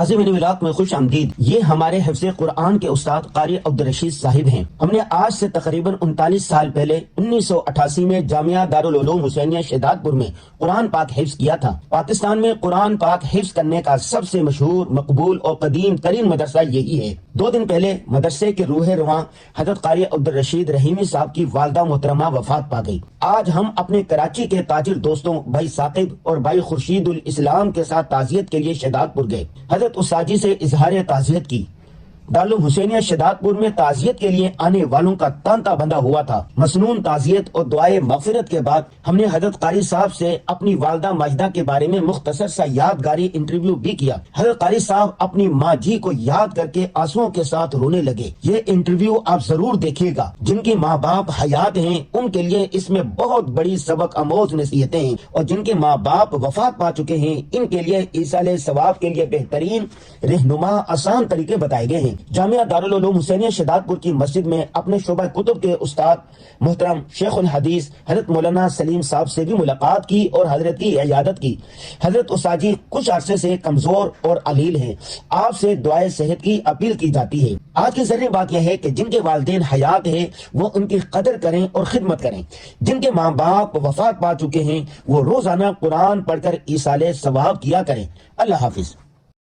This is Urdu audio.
ناظرین میری ولاق میں خوش آمدید۔ یہ ہمارے حفظ قرآن کے استاد قاری عبدالرشید صاحب ہیں۔ ہم نے آج سے تقریباً 39 سال پہلے 1988 میں جامعہ دارالعلوم حسینیہ شہداد پور میں قرآن پاک حفظ کیا تھا۔ پاکستان میں قرآن پاک حفظ کرنے کا سب سے مشہور، مقبول اور قدیم ترین مدرسہ یہی ہے۔ 2 دن پہلے مدرسے کے روح رواں حضرت قاری عبدالرشید رحیمی صاحب کی والدہ محترمہ وفات پا گئی۔ آج ہم اپنے کراچی کے تاجر دوستوں بھائی ثاقب اور بھائی خورشید الاسلام کے ساتھ تعزیت کے لیے شہداد پور گئے۔ حضرت اساجی سے اظہار تعزیت کی۔ دارالعلوم حسینیہ شہداد پور میں تعزیت کے لیے آنے والوں کا تانتا بندہ ہوا تھا۔ مسنون تعزیت اور دعائے مغفرت کے بعد ہم نے حضرت قاری صاحب سے اپنی والدہ ماجدہ کے بارے میں مختصر سا یادگاری انٹرویو بھی کیا۔ حضرت قاری صاحب اپنی ماں جی کو یاد کر کے آنسوؤں کے ساتھ رونے لگے۔ یہ انٹرویو آپ ضرور دیکھیے گا۔ جن کے ماں باپ حیات ہیں ان کے لیے اس میں بہت بڑی سبق آموز نصیحتیں ہیں، اور جن کے ماں باپ وفات پا چکے ہیں ان کے لیے ایصال ثواب کے لیے بہترین رہنما آسان طریقے بتائے گئے ہیں۔ جامعہ دارالعلوم حسینیہ شہداد پور کی مسجد میں اپنے شعبہ کتب کے استاد محترم شیخ الحدیث حضرت مولانا سلیم صاحب سے بھی ملاقات کی اور حضرت کی عیادت کی۔ حضرت اساجی کچھ عرصے سے کمزور اور علیل ہیں۔ آپ سے دعائے صحت کی اپیل کی جاتی ہے۔ آج کی ذریعے بات یہ ہے کہ جن کے والدین حیات ہیں وہ ان کی قدر کریں اور خدمت کریں۔ جن کے ماں باپ وفات پا چکے ہیں وہ روزانہ قرآن پڑھ کر ایصال ثواب کیا کریں۔ اللہ حافظ۔